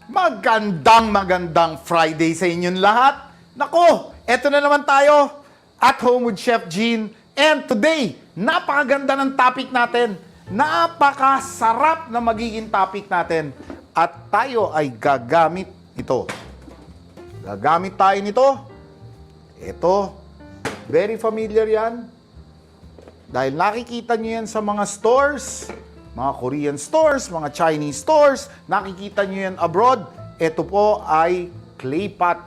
Magandang Friday sa inyong lahat. Nako, eto na naman tayo at home with Chef Gene. And today, napakaganda ng topic natin. Napakasarap na magiging topic natin. At tayo ay gagamit ito. Gagamit tayo nito. Ito, very familiar yan. Dahil nakikita nyo yan sa mga stores, mga Korean stores, mga Chinese stores, nakikita nyo yan abroad. Ito po ay Claypot.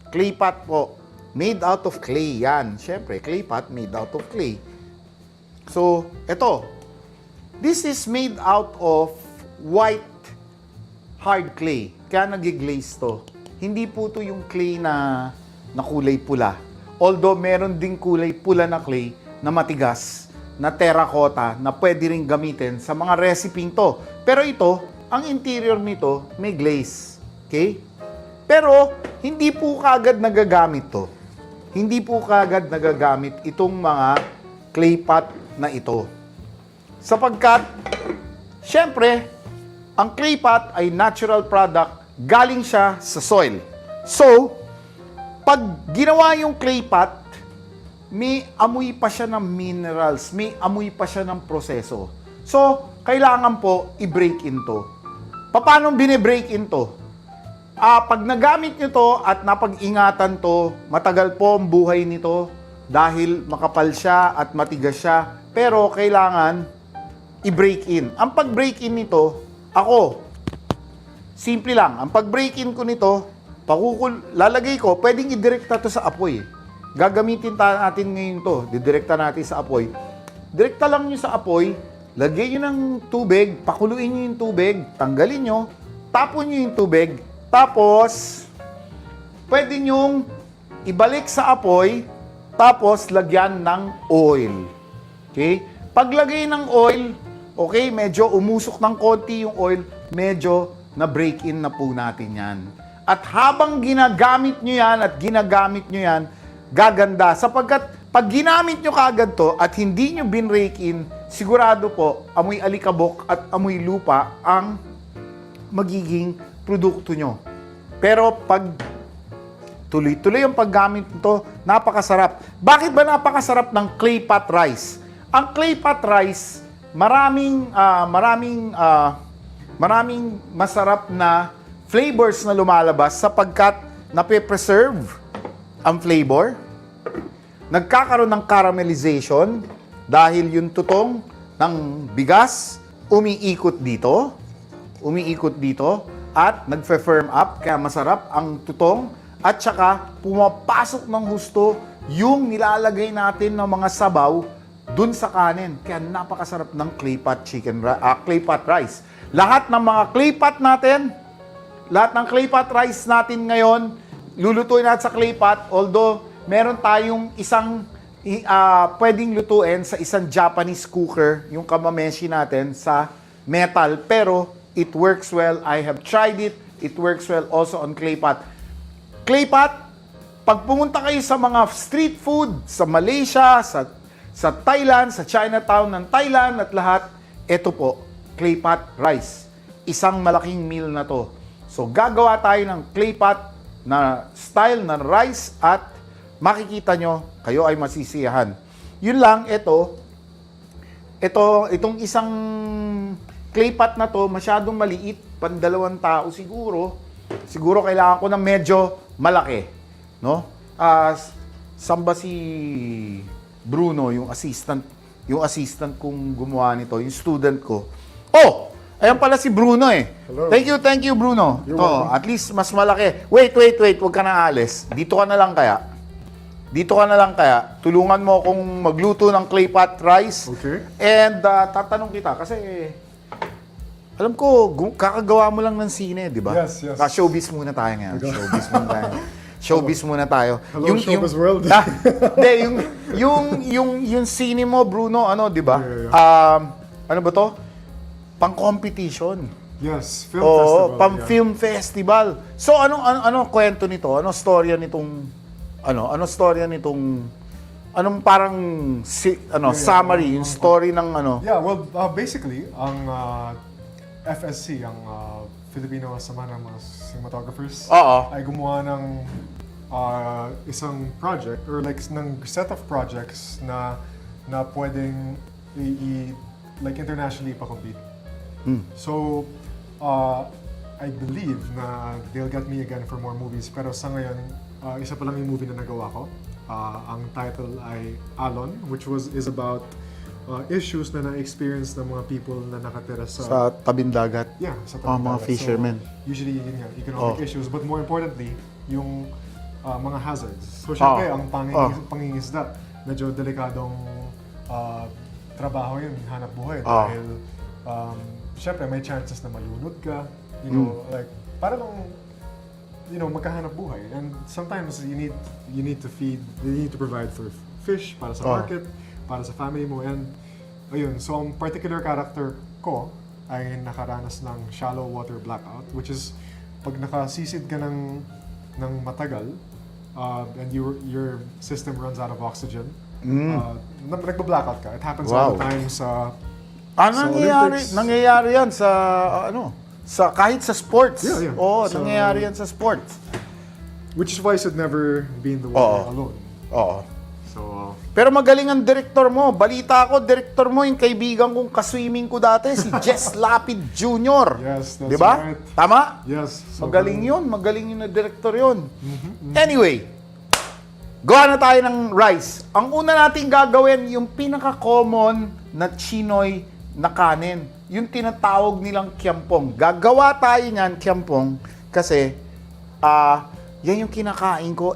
Claypot po. Made out of clay yan. Siyempre, Claypot made out of clay. So, ito. This is made out of white hard clay. Kaya nag-glaze to. Hindi po to yung clay na kulay pula. Although, meron ding kulay pula na clay na matigas, na terracotta, na pwede rin gamitin sa mga recipe to. Pero ito, ang interior nito, may glaze. Okay? Pero, hindi po kaagad nagagamit to. Hindi po kaagad nagagamit itong mga clay pot na ito. Sapagkat, syempre, ang clay pot ay natural product, galing siya sa soil. So, pag ginawa yung clay pot, may amoy pa siya ng minerals, may amoy pa siya ng proseso. So, kailangan po i-break in to. Paano bine-break in to? Pag nagamit nyo to at napag-ingatan to, matagal po ang buhay nito dahil makapal siya at matigas siya. Pero kailangan i-break in. Ang pag-break in nito, ako, simple lang. Ang pag-break in ko nito, lalagay ko, pwedeng i-direkta to sa apoy. Gagamitin natin ngayon to. Didirekta natin sa apoy. Direkta lang nyo sa apoy. Lagyan nyo ng tubig. Pakuluin nyo yung tubig. Tanggalin nyo. Tapon nyo yung tubig. Tapos, pwede nyong ibalik sa apoy. Tapos, lagyan ng oil. Okay? Paglagay ng oil, okay, medyo umusok ng konti yung oil. Medyo na-break in na po natin yan. At habang ginagamit nyo yan at ginagamit nyo yan, gaganda. Sapagkat pag ginamit nyo kaagad to at hindi nyo binrake in, sigurado po, amoy alikabok at amoy lupa ang magiging produkto nyo. Pero pag tuloy-tuloy ang paggamit nito, napakasarap. Bakit ba napakasarap ng Claypot Rice? Ang Claypot Rice, maraming masarap na flavors na lumalabas sapagkat nape-preserve ang flavor, nagkakaroon ng caramelization dahil yung tutong ng bigas umiikot dito at nagfe-firm up, kaya masarap ang tutong at saka pumapasok ng husto yung nilalagay natin ng mga sabaw dun sa kanin. Kaya napakasarap ng Claypot rice. Lahat ng mga Claypot natin, lahat ng Claypot rice natin ngayon, lulutuin natin sa Claypot, although meron tayong isang pwedeng lutuin sa isang Japanese cooker, yung kamameshi natin sa metal, pero it works well. I have tried it. It works well also on Claypot. Claypot, pag pumunta kayo sa mga street food, sa Malaysia, sa Thailand, sa Chinatown ng Thailand at lahat, ito po, Claypot rice. Isang malaking meal na to. So, gagawa tayo ng Claypot na style ng rice at makikita nyo, kayo ay masisiyahan. Yun lang, itong isang Claypot na to, masyadong maliit, pandalawang tao siguro. Siguro kailangan ko ng medyo malaki. No? Saan ba si Bruno, yung assistant kong gumawa nito, yung student ko. Oh! Ayan pala si Bruno eh. Hello. Thank you Bruno. You're welcome. At least mas malaki. Wait, huwag ka na alis. Dito ka na lang kaya. Tulungan mo akong magluto ng Claypot rice. Okay. And tatanong kita kasi alam ko, kakagawa mo lang ng sine, di ba? Yes. Showbiz muna tayo ngayon. Showbiz muna tayo. Hello, showbiz world. Yung sine mo, Bruno, di ba? Yeah. Ano ba to? Pang-competition. Yes, film festival. Pang-film festival. So, ano kwento nito? Ano storya nitong anong parang summary, yung story ng ano? Yeah, well, basically, ang FSC, ang Filipino sama ng mga cinematographers, Oo. ay gumawa ng isang project or like ng set of projects na pwedeng like internationally pa-compete. So, I believe na they'll get me again for more movies. Pero sa ngayon, isa pa lang yung movie na nagawa ko. Ang title ay Alon, which is about issues na na-experience ng mga people na nakatira Sa tabing dagat. yeah, sa Mga fishermen. So, usually, yun nga, economic issues. But more importantly, yung mga hazards. So, syempre, ang pangingisda, medyo delikadong trabaho yun, hanap buhay. Dahil, syempre, may chances na malunod ka. You know, like, parang magkahanap buhay. And sometimes, you need to provide for fish para sa market, para sa family mo. And, ayun, so ang particular character ko ay nakaranas ng shallow water blackout, which is pag nakasisid ka ng matagal, and your system runs out of oxygen, nagba-blackout ka. It happens all the time sa Olympics. Nangyayari yan sa kahit sa sports. Yeah. Oo, So, nangyayari yan sa sports. Which is why you should never be in the water alone. Oo. So, Pero magaling ang director mo. Balita ko, director mo yung kaibigan kong kaswimming ko dati, si Jess Lapid Jr. Yes, that's Di ba? right. Tama? yes. So, Magaling yun na director yun. Anyway, gawa na tayo ng rice. Ang una nating gagawin, yung pinaka-common na Chinoy na kanin. Yung tinatawag nilang kiampong. Gagawa tayo niyan, kiampong, kasi yan yung kinakain ko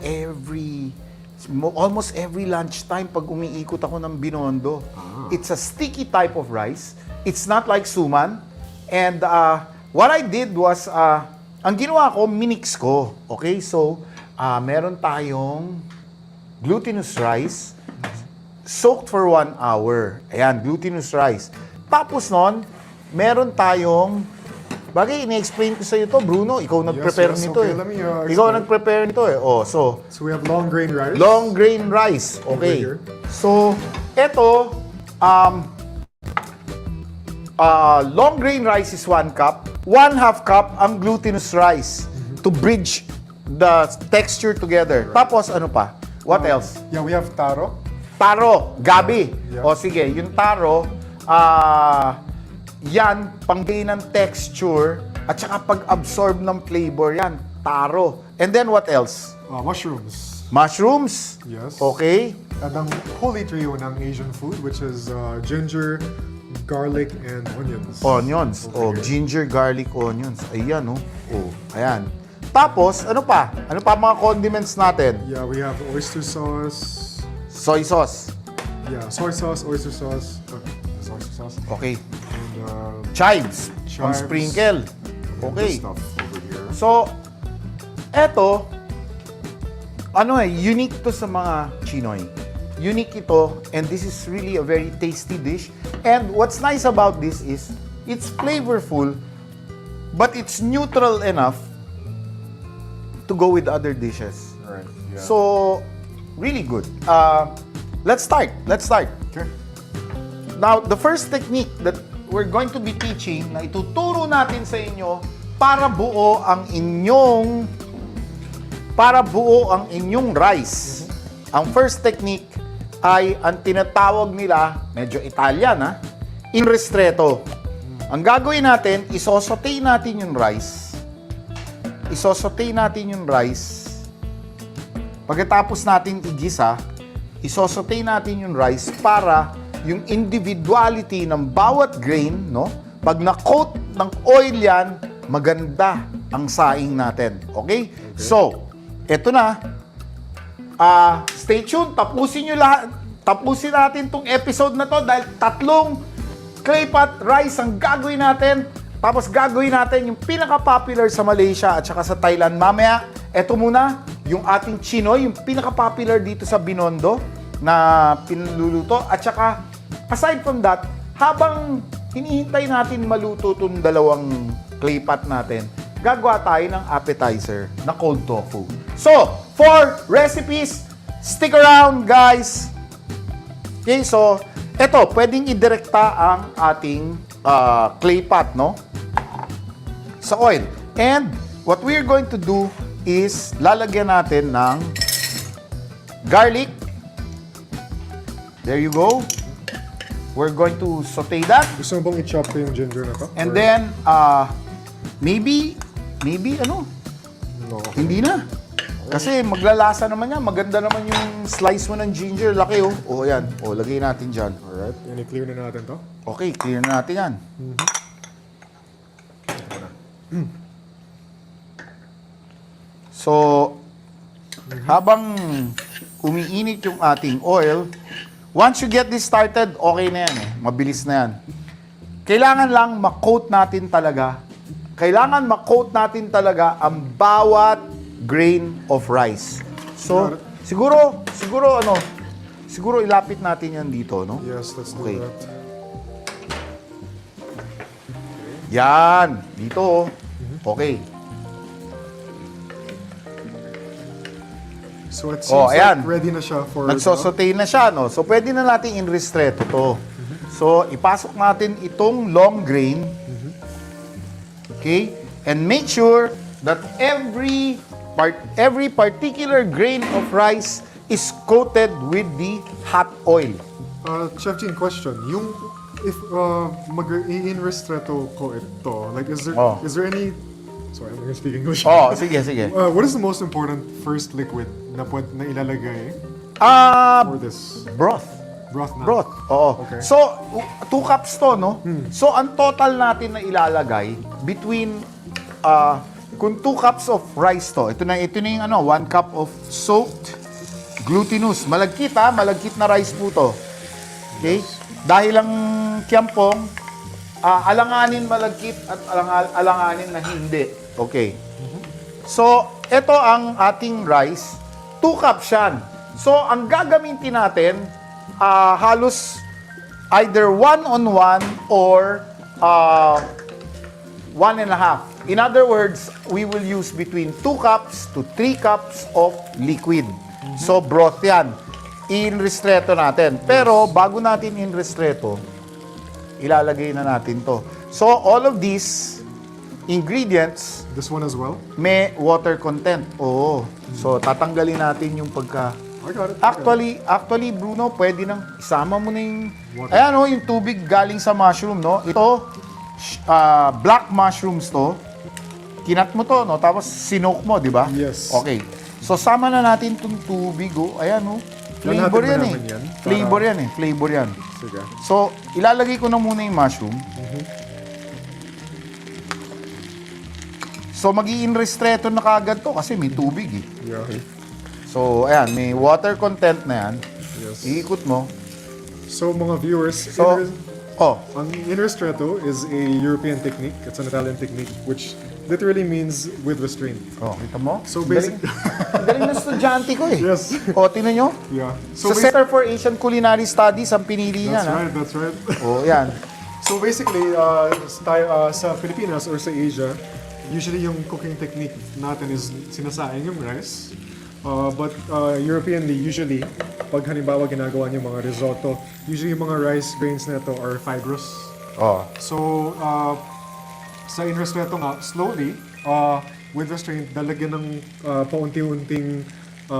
almost every lunchtime pag umiikot ako ng Binondo. It's a sticky type of rice. It's not like suman. And what I did was, ang ginawa ko, minix ko. Okay, so meron tayong glutinous rice soaked for 1 hour. Ayan, glutinous rice. Tapos nun, meron tayong bagay, ini-explain ko sa iyo to, Bruno. Ikaw nag-prepare yes, nito okay. eh. Let me, Ikaw explain. nag-prepare nito eh. So we have long grain rice. long grain rice. Okay. Over here. So, eto, long grain rice is 1 cup. 1/2 cup ang glutinous rice to bridge the texture together. Tapos, ano pa? What else? Yeah, we have taro. Taro, gabi. Yeah. O sige, yung taro, yan, panggay ng texture at saka pag-absorb ng flavor yan. Taro. And then what else? Mushrooms. Mushrooms. Yes. Okay. At ang holy trio ng Asian food, which is ginger, garlic, and onions. Onions. Okay. Ginger, garlic, onions. Ayan, ayan. Tapos, ano pa? Ano pa mga condiments natin? Yeah, we have oyster sauce. Soy sauce. Yeah, soy sauce, oyster sauce. Oyster sauce. Okay. And Chives. Pang Chives. sprinkle. this Okay. stuff over here. So, eto, unique to sa mga Chinoy. Unique ito, and this is really a very tasty dish. And what's nice about this is, it's flavorful, but it's neutral enough to go with other dishes. Right. Yeah. So, really good. Let's start. okay. Now, the first technique that we're going to be teaching, na ituturo natin sa inyo para buo ang inyong rice. Ang first technique ay ang tinatawag nila, medyo Italian in ristretto. Ang gagawin natin, isosaute natin yung rice. Pagkatapos natin igisa, isosaute natin yung rice para yung individuality ng bawat grain, pag na-coat ng oil yan, maganda ang saing natin. Okay? So, eto na. Stay tuned. Tapusin natin tong episode na to dahil 3 Claypot Rice ang gagawin natin. Tapos gagawin natin yung pinaka-popular sa Malaysia at saka sa Thailand. Mamaya, eto muna, yung ating Chinoy, yung pinaka-popular dito sa Binondo na pinluluto. At saka, aside from that, habang hinihintay natin maluto itong 2 Claypot natin, gagawa tayo ng appetizer na cold tofu. So, for recipes, stick around guys! Okay, so, eto, pwedeng idirekta ang ating Claypot, sa oil. And what we're going to do is lalagyan natin ng garlic. There you go. We're going to saute that. Gusto mo bang i-chop ko yung ginger na to? And Or- then, maybe, ano, No. hindi na. Kasi maglalasa naman yan. Maganda naman yung slice mo ng ginger. Laki, oh. O, yan. O, lagay natin dyan. Alright, yan i-clear na natin to. Okay, clear na natin yan. So, habang umiinit yung ating oil, once you get this started, okay na yan eh. Mabilis na yan. Kailangan lang ma-coat natin talaga. Kailangan ma-coat natin talaga ang bawat grain of rice. So, siguro ilapit natin yan dito, no? Yes, let's do Okay. that. Yan, dito, oh. Okay. So it seems ayan. like ready na siya for... Nagsosote na siya, no? So, pwede na natin in-ristretto to. So, ipasok natin itong long grain. Okay? And make sure that every particular grain of rice is coated with the hot oil. Chef Gene, question. Yung, if mag-i-ristretto ko ito, like, is there any... Sorry, I'm gonna speak English. Oh, sige, sige. What is the most important first liquid na ilalagay for this Broth. broth na? Broth, oo. Okay. So, 2 cups to, no? So, ang total natin na ilalagay between, kung 2 cups of rice to, ito na yung 1 cup of soaked glutinous. Malagkit na rice po to. Okay? Dahil ang kiyampong, alanganin malagkit at alanganin na hindi. Okay. So, ito ang ating rice. 2 cups yan. So, ang gagamitin natin, halos either 1-on-1 or 1.5. In other words, we will use between 2 cups to 3 cups of liquid. So, broth yan. In-ristretto natin. Pero, bago natin in-ristretto, ilalagay na natin to. So, all of these ingredients This one as well? may water content. Oo. So, tatanggalin natin yung pagka... I got it. Actually, Bruno, pwede nang isama mo na yung... Water. Ayan, oh, yung tubig galing sa mushroom, no? Ito, black mushrooms to. Kinat mo to, no? Tapos sinok mo, di ba? Yes. Okay. So, sama na natin itong tubig, oh. Ayan, oh. Flavor yan, eh. Lalahatin ba namin yan? Flavor yan, eh. Flavor yan. Sige. So, ilalagay ko na muna yung mushroom. So, mag-i-ristretto na kagad to kasi may tubig, eh. Yeah. So, ayan, may water content na yan. Yes. Iikot mo. So, mga viewers, So, ang in-ristretto is a European technique. It's an Italian technique, which literally means with restraint. kita mo? So, Galing- galing na estudyante ko, eh. Yes. Tinan nyo? Yeah. Sa Center for Asian Culinary Studies, ang pinili niya, That's na. right, that's right. Yan. So basically, sa Pilipinas or sa Asia, usually yung cooking technique natin is sinasaing yung rice. But Europeanly, usually, pag halimbawa ginagawa niyo mga risotto, usually yung mga rice grains na ito are fibrous. So, sa in-ristretto nga, slowly, with restraint, dalagyan ng paunti-unting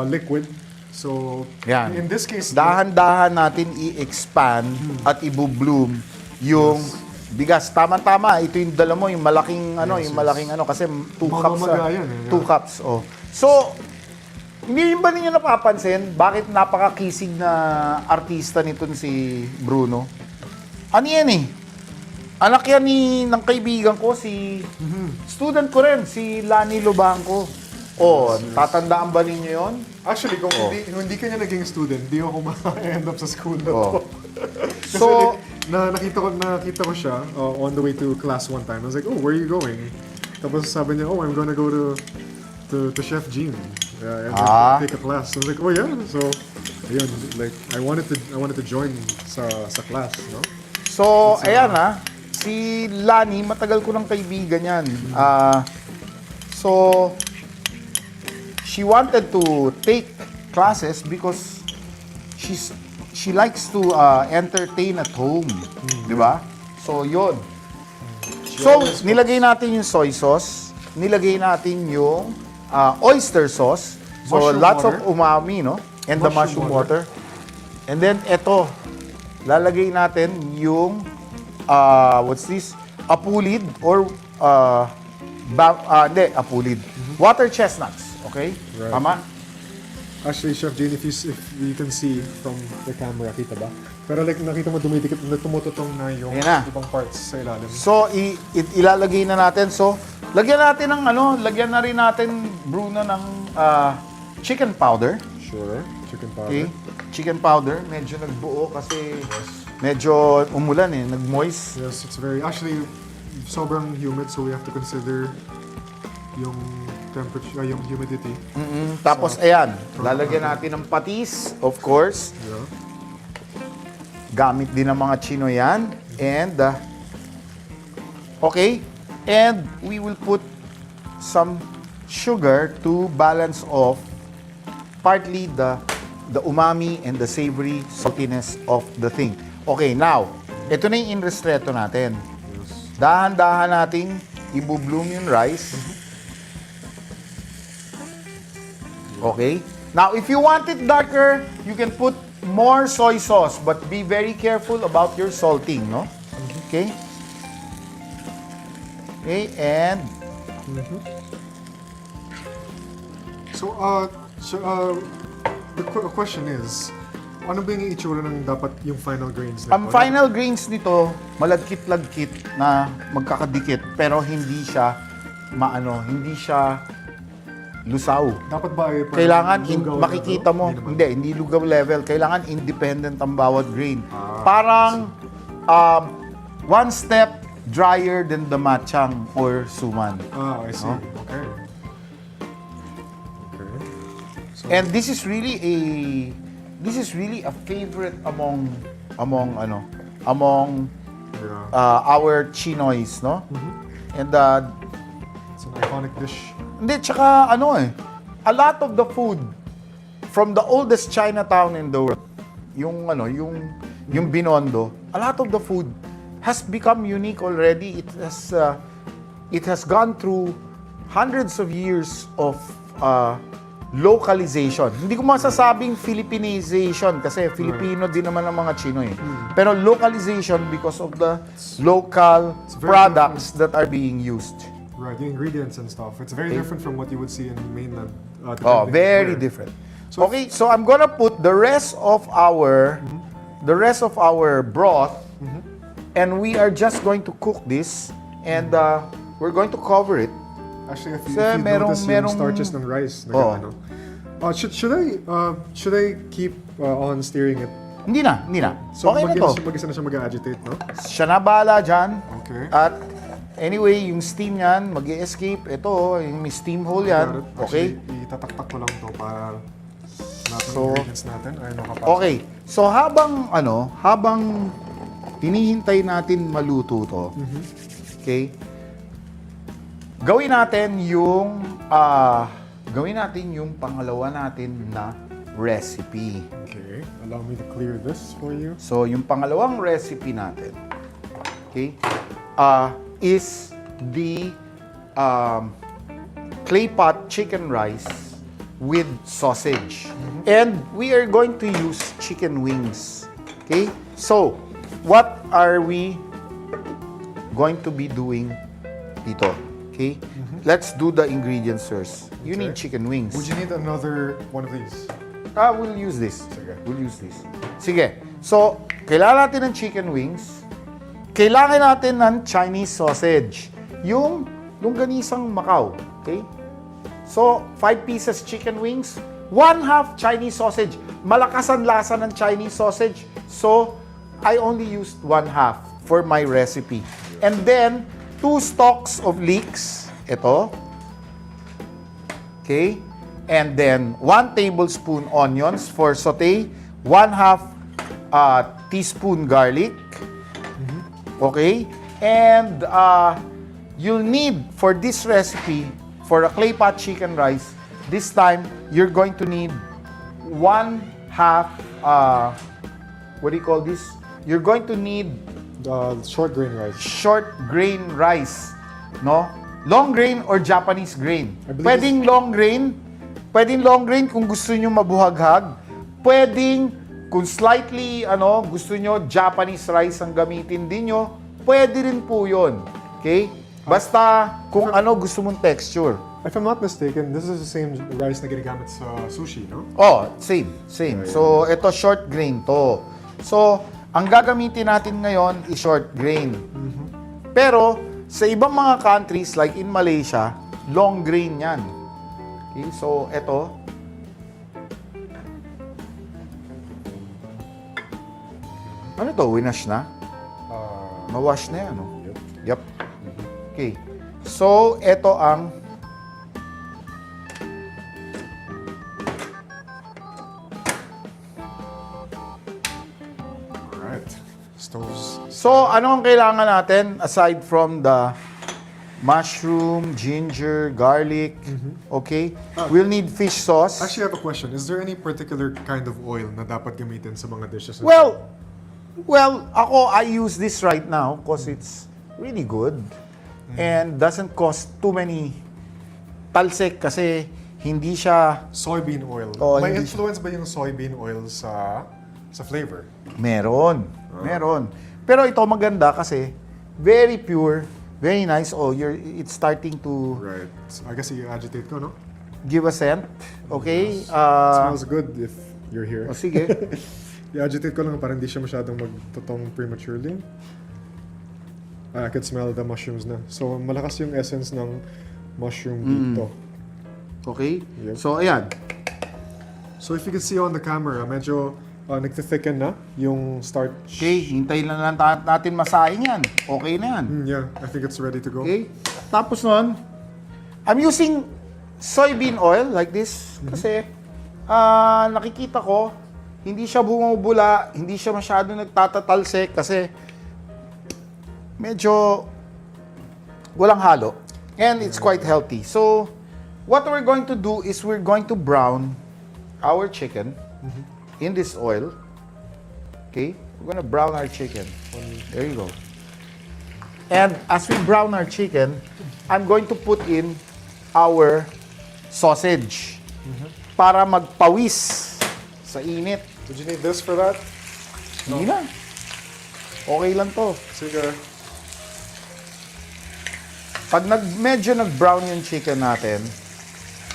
liquid. So, Yan. in this case, Dahan-dahan natin i-expand at i-bloom yung bigas. Tama-tama, ito yung dala mo, yung malaking kasi 2 cups. Mamamaga yan, eh. 2 cups, So, hindi ba ninyo napapansin bakit napakakisig na artista nitong si Bruno? Ano yan, eh? Anak yan ng kaibigan ko, student ko rin, si Lani Lubangco. Tatandaan ba ninyo yon? actually, kung hindi ka niya naging student, di ako ma-end up sa school na to. Kasi So, nakita ko siya on the way to class one time. I was like, oh, where are you going? Tapos sabi niya, oh, I'm gonna go to Chef Gene. And take a class. So I was like, oh yeah. So, ayun, like I wanted to join sa class, no? So, ayan si Lani, matagal ko ng kaibigan yan. So, she wanted to take classes because she likes to entertain at home. Di ba? So, yun. So, nilagay natin yung soy sauce. Nilagay natin yung oyster sauce. So, Mushroom lots water. of umami, no? And the mushroom Mushroom water. water. And then, eto. Lalagay natin yung, what's this? Apulid or, hindi, apulid. Water chestnuts. Okay? Right. Tama? Actually, Chef Gene, if you can see from the camera, kita ba? Pero like, nakita mo dumidikit na tumututong na yung Ayan na. ibang parts sa ilalim. So, ilalagay na natin. So, lagyan natin ng lagyan na rin natin, Bruno, ng chicken powder. Sure. Chicken powder. Okay? Chicken powder. Medyo nagbuo kasi medyo umulan nag-moist. Yes, it's very, actually, sobrang humid, so we have to consider yung temperature, yung humidity. Tapos, ayan, lalagyan natin ng patis, of course. Yeah. Gamit din ng mga Chino yan. And, okay. And we will put some sugar to balance off partly the umami and the savory saltiness of the thing. Okay, now, ito na yung in-ristretto natin. Dahan-dahan nating i-bloom yung rice. Okay? Now, if you want it darker, you can put more soy sauce, but be very careful about your salting, no? Okay? Okay, and the question is, ano ba yung itsura ng dapat yung final grains? ang final grains nito, malagkit-lagkit na magkakadikit, pero hindi siya hindi siya lusaw. Dapat ba ay parang Kailangan lugaw makikita level? mo, hindi lugaw level. Kailangan independent ang bawat grain. Parang one step drier than the matchang or suman. I see. No? Okay. Okay. So, And this is really a favorite among yeah. our Chinoys, no? And It's an iconic dish. hindi, tsaka a lot of the food from the oldest Chinatown in the world, yung Binondo, a lot of the food has become unique already. It has gone through hundreds of years of localization. Hindi ko masasabing Filipinization kasi Filipino din naman ang mga Chino eh. Pero localization because of the local very products that are being used. Right, the ingredients and stuff. It's very different from what you would see in mainland. Oh, depending very where. different. So- Okay, so I'm gonna put the rest of our broth, and we are just going to cook this, and we're going to cover it. Actually, if you Sir, notice yung merong- starches ng rice, Oh. should I keep on steering it? Hindi na. So Okay na to. mag-isa na siya mag-agitate, no? Siya na bahala dyan. Okay. At anyway, yung steam yan, mag-escape. Ito, yung may steam hole yan. Got it. Okay? Actually, itataktak ko lang to para lahat ng So- ingredients natin ay nakapasok. Okay. So habang hinihintay natin maluto to, okay? Gawin natin yung pangalawa natin na recipe. Okay, allow me to clear this for you. So, yung pangalawang recipe natin, okay, is the Claypot chicken rice with sausage. And we are going to use chicken wings. Okay? So, what are we going to be doing dito? Okay? Let's do the ingredients first. You need Okay. chicken wings. Would you need another one of these? We'll use this. Sige. We'll use this. Sige. So, kailangan natin ng chicken wings. Kailangan natin ng Chinese sausage. Yung longganisang Macau. Okay? So, 5 pieces chicken wings, 1/2 Chinese sausage. Malakas ang lasa ng Chinese sausage. So, I only used 1/2 for my recipe. And then, 2 stalks of leeks. Ito. Okay? And then, 1 tablespoon onions for saute, 1/2 teaspoon garlic. Okay? And you'll need, for this recipe, for a Claypot chicken rice, this time, you're going to need 1/2, what do you call this? You're going to need Short grain rice. Short grain rice, no? Long grain or Japanese grain? I believe Pwedeng long grain. Pwedeng long grain kung gusto nyo mabuhaghag. Pwedeng kung slightly, gusto nyo Japanese rice ang gamitin din nyo. Pwede rin po yun. Okay? Basta kung ano gusto mong texture. If I'm not mistaken, this is the same rice na ginagamit sa sushi, no? Oh, same. So, ito short grain to. So, ang gagamitin natin ngayon is short grain. Pero, sa ibang mga countries like in Malaysia, long grain yan. Okay, so ito. Ano to? Winash na? Mawash na yan, no? Yep. Okay. So, ito ang Stoves. So, ano ang kailangan natin aside from the mushroom, ginger, garlic, okay? We'll need fish sauce. Actually, I have a question. Is there any particular kind of oil na dapat gamitin sa mga dishes? Well, I use this right now because it's really good and doesn't cost too many talsik kasi hindi siya Soybean oil. Oh, May hindi influence ba yung soybean oil sa flavor? meron. Pero ito maganda kasi very pure, very nice. Oh, it's starting to Right. So, I guess i-agitate ko, no? give a scent. Okay? Smells good if you're here. O sige. I-agitate ko lang para hindi siya masyadong magtutong prematurely. I could smell the mushrooms na. So, malakas yung essence ng mushroom dito. Okay? Yep. So, ayan. So, if you can see on the camera, medyo nagtithicken na yung starch. Okay, hintayin lang natin masahin yan. Okay na yan. Yeah, I think it's ready to go. Okay? Tapos nun, I'm using soybean oil like this kasi nakikita ko, hindi siya bumubula, hindi siya masyado nagtatatalsik kasi medyo walang halo. And it's quite healthy. So, what we're going to do is we're going to brown our chicken in this oil. Okay? We're gonna brown our chicken. There you go. And as we brown our chicken, I'm going to put in our sausage para magpawis sa init. Did you need this for that? Hindi na. Okay lang to. Sige. Pag medyo nag-brown yung chicken natin,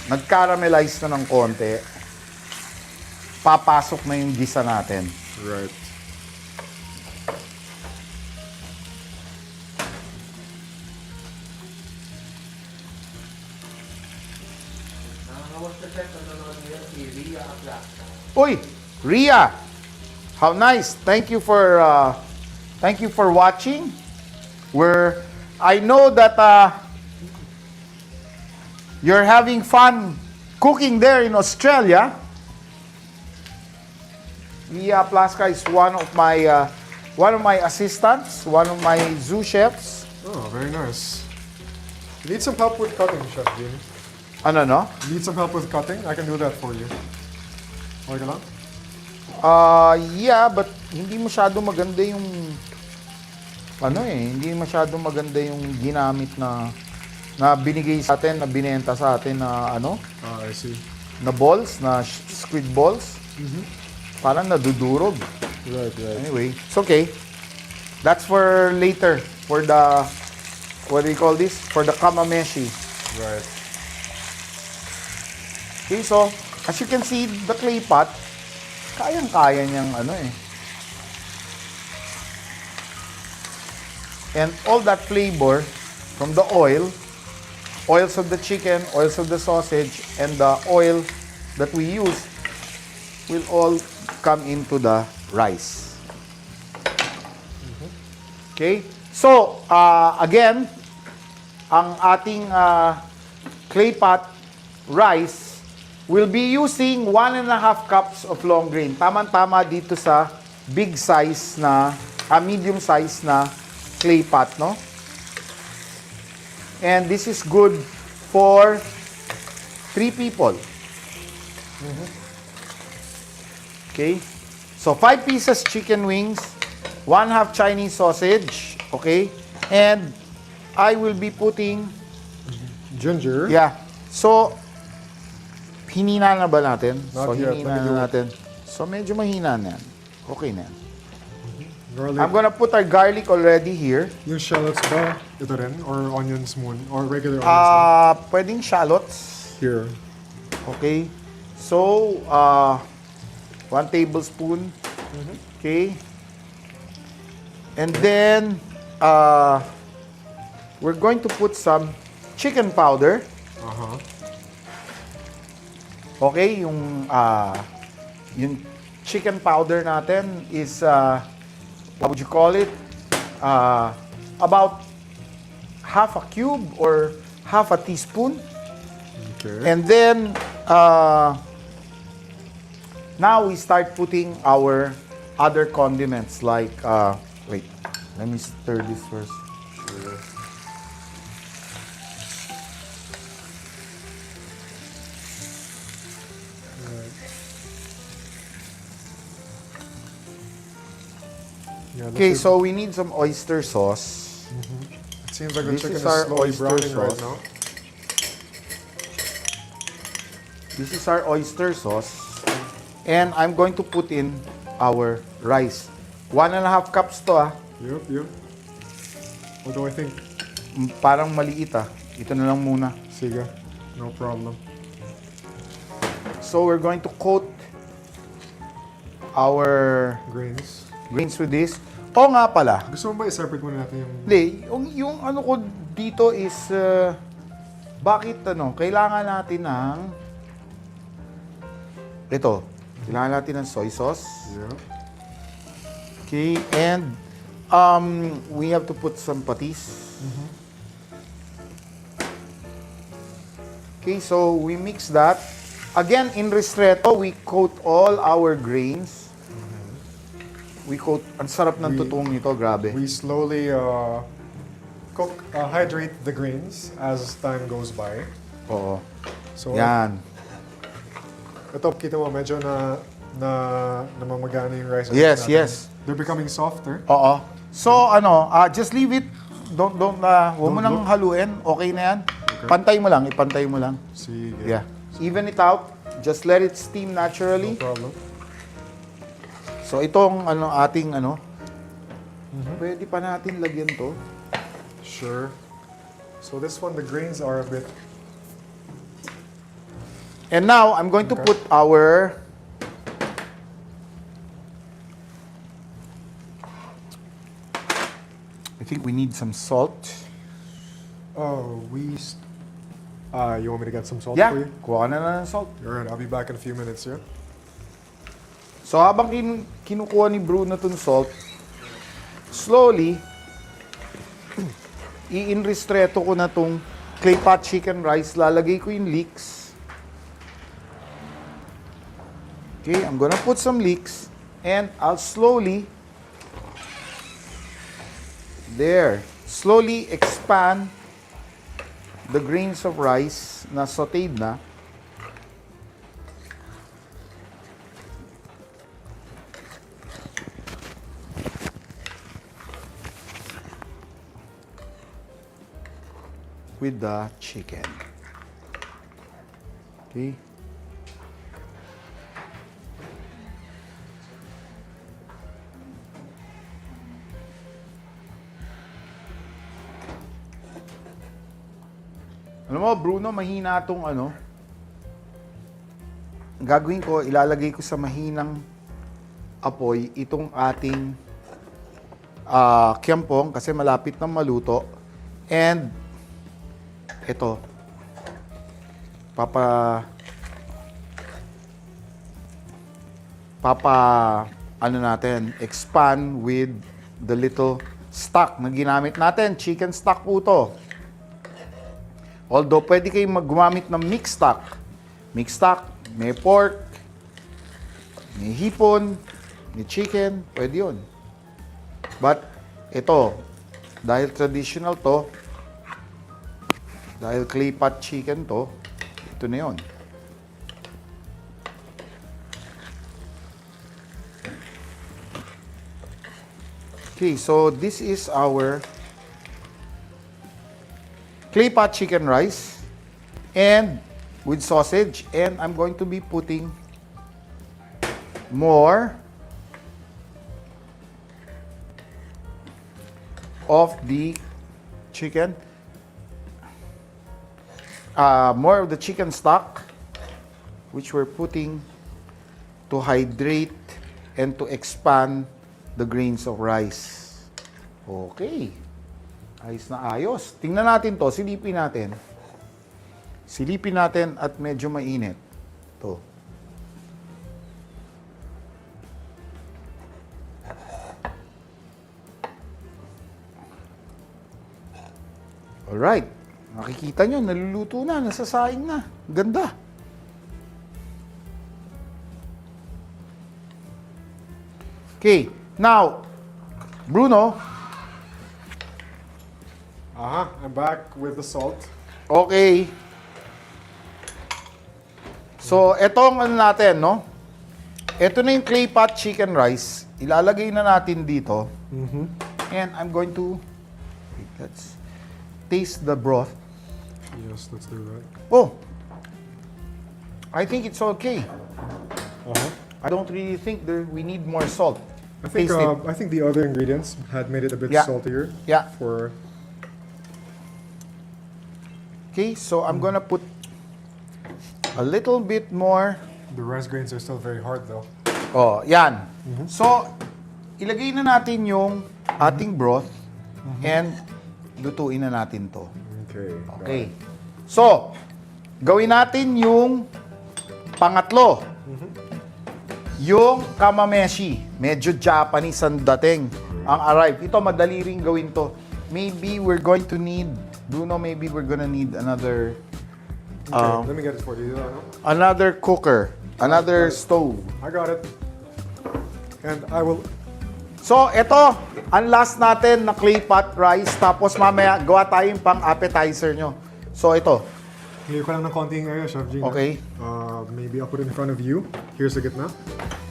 nag-caramelize na ng konti, papasok na yung gisa natin. Right. Uy, Ria, how nice! Thank you for watching. I know that you're having fun cooking there in Australia. Ria Plaska is one of my assistants, one of my zoo chefs. Oh, very nice. You need some help with cutting, Chef Gene. Ano no? You need some help with cutting? I can do that for you. Okay ka lang? Yeah, but hindi masyado maganda yung hindi masyado maganda yung ginamit na binigay sa atin, na binenta sa atin na I see. na balls, na squid balls. Parang nadudurog. Right. Anyway, it's okay. That's for later, for the, what do you call this? For the kamameshi. Right. Okay, so, as you can see, the clay pot, kayang-kaya niyang And all that flavor from the oils of the chicken, oils of the sausage, and the oil that we use will all come into the rice. Okay? So, again, ang ating clay pot rice will be using 1.5 cups of long grain. Tama-tama dito sa big size na, medium size na clay pot, no? And this is good for 3 people. Okay? So 5 pieces chicken wings, 1/2 Chinese sausage, okay? And I will be putting, Ginger. yeah. So, hinina na ba natin? Not So, yet. hinina Let me do na it. natin. So, medyo mahina na yan. Okay na yan. Garlic. I'm gonna put our garlic already here. Yung shallots ba? Ito rin? Or onions moon? Or regular onions lang? Pwedeng shallots. Here. Okay. So, 1 tablespoon. Okay. And then, we're going to put some chicken powder. Uh-huh. Okay, yung chicken powder natin is what would you call it? About half a cube or half a teaspoon. Okay. And then now we start putting our other condiments like wait, let me stir this first. Sure. Yeah, Okay, that's it. so we need some oyster sauce. It seems like the this chicken is is our slowly oyster browning right sauce. now. This is our oyster sauce. And I'm going to put in our rice. 1.5 cups to Yep. Although I think, Parang maliit Ito na lang muna. sige, no problem. So we're going to coat our Grains. greens with this. O nga pala. Gusto mo ba i-separate muna natin yung... Hindi, yung ano ko dito is bakit kailangan natin ng ito. Kailangan natin ng soy sauce. Yeah. Okay, and we have to put some patis. Okay, so we mix that. Again, in ristretto, we coat all our grains. We coat, ang sarap ng tutong nito, grabe. We slowly hydrate the grains as time goes by. Oo. So, Yan. ito, kita mo, medyo namamagana yung rice. Yes, natin. yes. They're becoming softer. Oo. So, just leave it. Huwag mo nang haluin. Okay na yan. Okay. Ipantay mo lang. Sige. Yeah. Even it out. Just let it steam No naturally. problem. So, itong ating pwede pa natin lagyan to. Sure. So this one, the grains are a bit... And now, I'm going to Okay. put our I think we need some salt. Oh, you want me to get some salt Yeah, for you? kuha ka na ng salt. Alright, I'll be back in a few minutes, yeah? So habang kinukuha ni Bruno itong salt, slowly, i-inristretto ko na itong Claypot chicken rice. Lalagay ko yung leeks. Okay, I'm gonna put some leeks and I'll slowly expand the grains of rice na sauteed na. With the chicken. Okay. Alam mo, Bruno, mahina itong Ang gagawin ko, ilalagay ko sa mahinang apoy itong ating kiampong kasi malapit na maluto. And ito, expand with the little stock na ginamit natin. Chicken stock po to. Although, pwede kayong gumamit ng mixed stock. Mixed stock, may pork, may hipon, may chicken, pwede yun. But, ito, dahil traditional to, dahil Claypot chicken to, ito na yun. Okay, so this is our Claypot chicken rice and with sausage, and I'm going to be putting more of the chicken, more of the chicken stock, which we're putting to hydrate and to expand the grains of rice. Okay. Ayos na ayos. Tingnan natin to, silipin natin. Silipin natin at medyo mainit. To. Alright. Makikita nyo, naluluto na, nasasaing na. Ganda. Okay. Now, Bruno. I'm back with the salt. Okay. So, etong ano natin, no? Ito na yung clay pot chicken rice. Ilalagay na natin dito. And I'm going to, wait, let's taste the broth. Yes, let's do that. Oh, I think it's okay. Uh-huh. I don't really think we need more salt. I think Taste it. I think the other ingredients had made it a bit Yeah. saltier. Yeah. For Okay, so I'm gonna put a little bit more. the rice grains are still very hard though. Oh, yan. So, ilagay na natin yung ating broth and lutuin na natin to. Okay. got Okay. it. So, gawin natin yung pangatlo. Yung kamameshi. Medyo Japanese ang dating ang arrive. Ito, madali rin gawin to. Maybe we're going to need, Bruno, maybe we're gonna need another Okay, let me get it for you. another cooker, another stove. I got it. And I will. So, ito, ang last natin na clay pot rice. Tapos mamaya, gawa tayong pang appetizer nyo. So, ito. Here ko lang ng konting Chef Gene. Okay. Maybe I'll put it in front of you. Here's the gitna.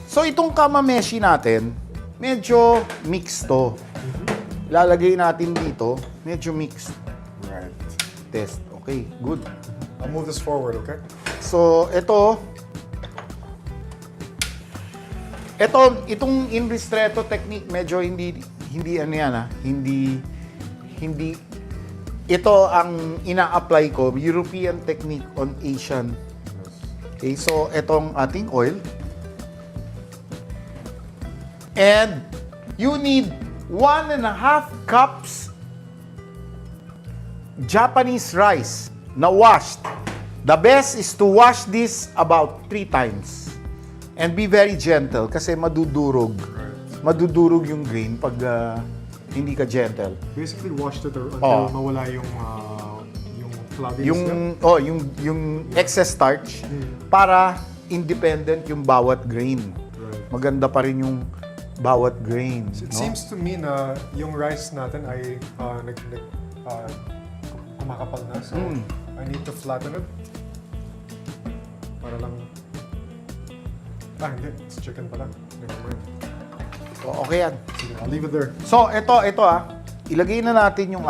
So, itong kamameshi natin, medyo mixed to. Lalagay natin dito, medyo mixed. Right. Test. Okay, good. I'll move this forward, okay? So, itong in ristretto technique, medyo hindi ano yan hindi, ito ang ina-apply ko, European technique on Asian. Okay, so itong ating oil. And you need 1.5 cups Japanese rice na washed. The best is to wash this about 3 times. And be very gentle kasi madudurog. Right. Madudurog yung grain pag hindi ka gentle. Basically, washed it until Oh. mawala yung cloudiness niya. Yung excess starch para independent yung bawat grain. Right. Maganda pa rin yung bawat grain. It no? seems to me na yung rice natin ay kumakapal na. So, I need to flatten it. Para lang... hindi. It's chicken pala. Never mind. Okay yan. Sige, I'll leave it there. So, ito ilagay na natin yung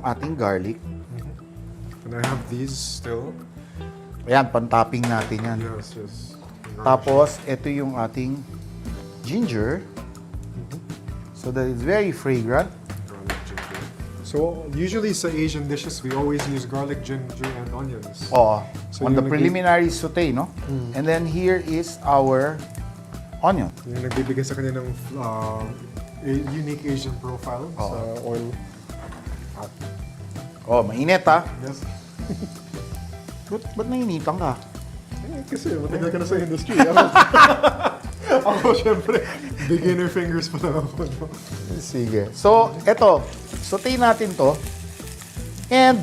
ating garlic. And I have these still. Ayan, pantopping natin yan. Yes, yes. Tapos, ito yung ating ginger. So that it's very fragrant. Garlic, ginger. So, usually sa Asian dishes, we always use garlic, ginger, and onions. Oh, So on the yung preliminary saute, no? And then here is our onion. Yung nagbibigay sa kanya ng unique Asian profile sa oil. Oh, mainit ha. Yes. Ba't nainitan ka? Kasi matagal ka na sa industry. Ako, syempre, beginner fingers pa lang ako. No? Sige. So, eto. Saute natin to. And,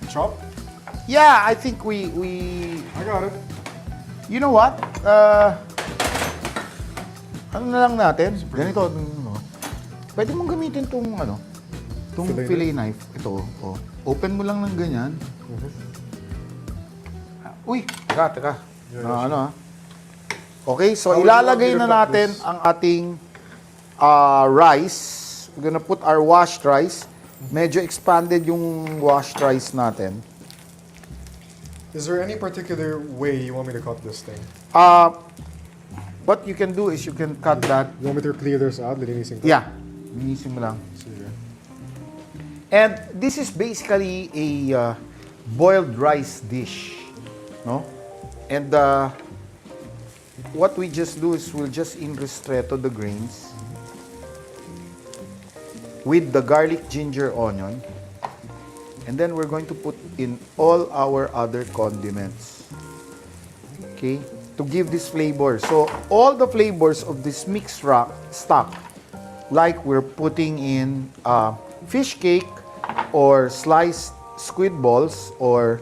Chop? yeah, I think we I got it. you know what? Ano na lang natin? Ganito. Pwede mong gamitin tong fillet knife. Ito. Oh. Open mo lang ng ganyan. Uy, teka. Yeah, Okay, so How would you want ilalagay me to na cut natin this? ang ating rice. We're gonna put our washed rice. Medyo expanded yung washed rice natin. Is there any particular way you want me to cut this thing? What you can do is you can cut that. You want me to clear this out? Linisin ko? Yeah, linisin mo lang. Sige. And this is basically a boiled rice dish, no? And what we just do is we'll just in ristretto the grains with the garlic, ginger, onion. And then we're going to put in all our other condiments. Okay? To give this flavor. So, all the flavors of this mixed stock, like we're putting in fish cake or sliced squid balls or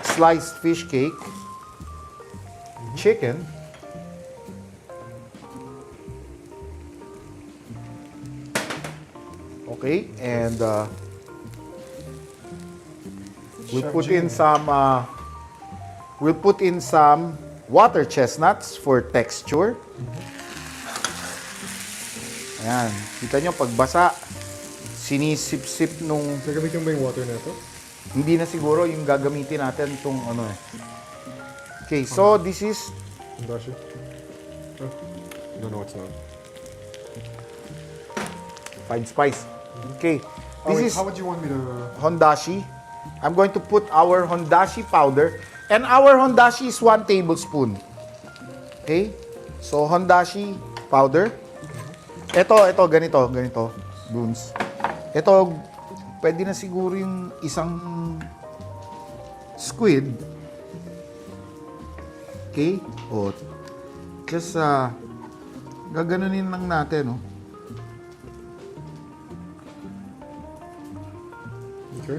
sliced fish cake, chicken, okay, and we'll Chef put Gene. in some water chestnuts for texture. Ayan, kita nyo pagbasa, sinisip-sip nung Gagamitin ba yung water na ito? hindi na siguro yung gagamitin natin itong ano eh. Okay, so this is Dashi? No, it's not. fine spice. Okay, Oh, this wait, is how would you want me to... hondashi. I'm going to put our hondashi powder. And our hondashi is 1 tablespoon. Okay? So, hondashi powder. Ito, ganito. Dunes. Ito, pwede na siguro yung isang squid. Okay? O, just, gaganunin lang natin, no? Okay.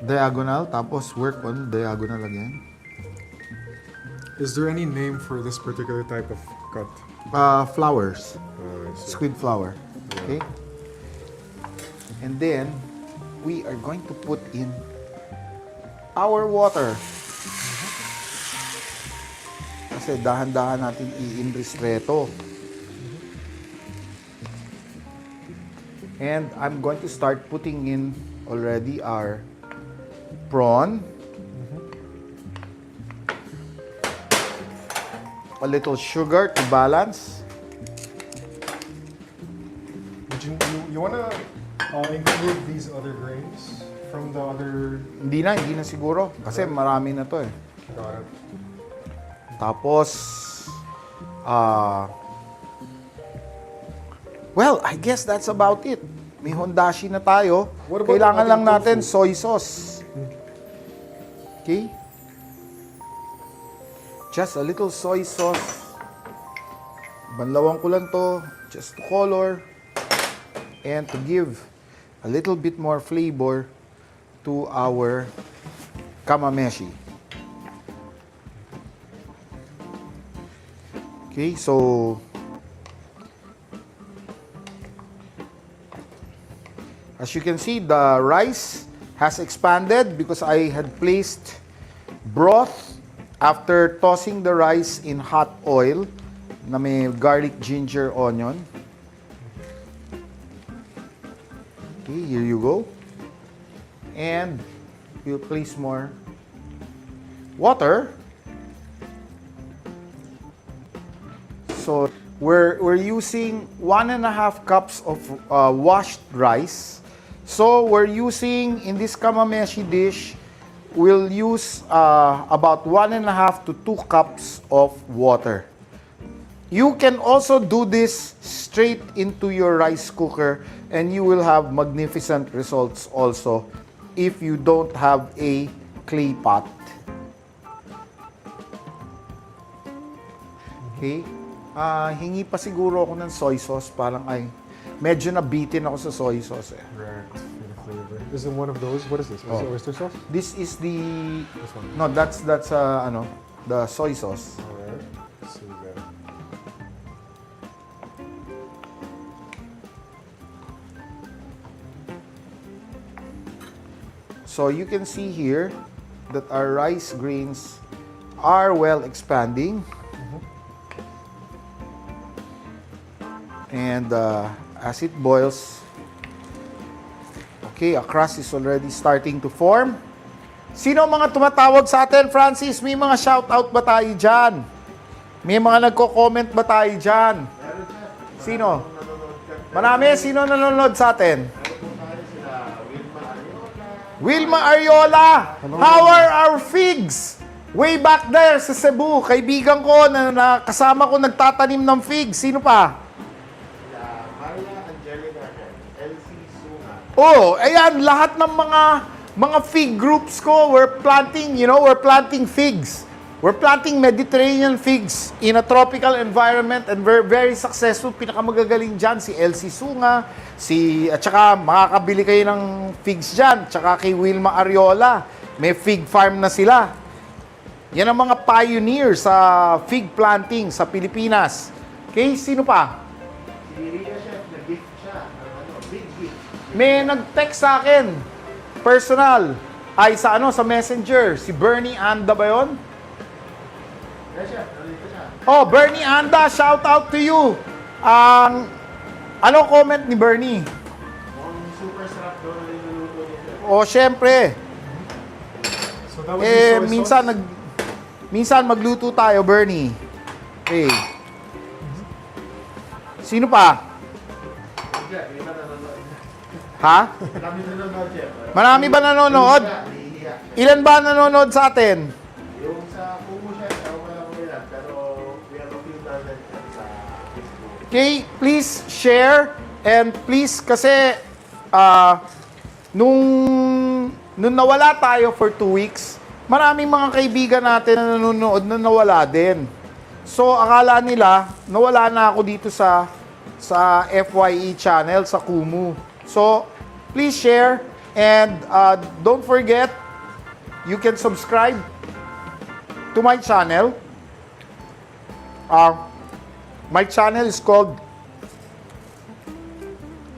Diagonal, tapos work on diagonal again. Is there any name for this particular type of cut? Flowers. I see. Squid flower. Okay? And then, we are going to put in our water. Kasi dahan-dahan natin i-ristretto. And I'm going to start putting in already our prawn. A little sugar to balance. But you wanna include these other grains from the other... Hindi na siguro. Kasi marami na to eh. Got it. Tapos, well, I guess that's about it. May hondashi na tayo. What about Kailangan the lang other natin tofu? soy sauce. Okay? Just a little soy sauce. Banlawan ko lang to. Just to color. And to give a little bit more flavor to our kamameshi. Okay, so as you can see, the rice has expanded because I had placed broth after tossing the rice in hot oil na may garlic, ginger, onion. Okay, here you go. And we'll place more water. So we're using 1.5 cups of washed rice. So we're using, in this kamameshi dish, we'll use about 1.5 to 2 cups of water. You can also do this straight into your rice cooker and you will have magnificent results also if you don't have a clay pot. Okay? Hingi pa siguro ako ng soy sauce. Parang medyo nabitin ako sa soy sauce eh. Right, for the flavor. Is it one of those? What is this? Is it oyster sauce? This is the... This one. No, that's the soy sauce. Alright. Let's see that. So you can see here that our rice grains are well expanding. And as it boils, okay, a crust is already starting to form. Sino ang mga tumatawag sa atin, Francis? May mga shoutout ba tayo dyan? May mga nagko-comment ba tayo dyan? Sino? Marami. Sino nanonood sa atin? Wilma Ariola. How are our figs? Way back there sa Cebu. Kaibigan ko na kasama ko nagtatanim ng figs. Sino pa? Oh, ayan, lahat ng mga fig groups ko, we're planting figs. We're planting Mediterranean figs in a tropical environment and we're very successful. Pinakamagagaling dyan, si Elsie Sunga, at saka makakabili kayo ng figs dyan, tsaka kay Wilma Ariola. May fig farm na sila. Yan ang mga pioneers sa fig planting sa Pilipinas. Okay, sino pa? Si Ria Chef, nag-gift siya. Big gift. May nag-text sa akin, personal, sa Messenger. Si Bernie Anda ba yun? Ria Chef, nandito siya. Oh, Bernie Anda, shout out to you. Ano comment ni Bernie? Mukhang super sarap doon na niluluto niya. Oh, syempre. So that would be soy sauce? Minsan magluto tayo, Bernie. Okay. Sino pa? Chef, may nanonood. Ha? Marami nanonood, Chef. Marami ba nanonood? Nahihiya. Ilan ba nanonood sa atin? Yung sa KUMU, Chef, ewan ko lang kung ilan, pero we have a few dozen sa Facebook. Okay, please share and please kasi nung nawala tayo for 2 weeks, maraming mga kaibigan natin na nanonood na nawala din. So akala nila nawala na ako dito sa FYE channel sa KUMU. So please share and don't forget you can subscribe to my channel. My channel is called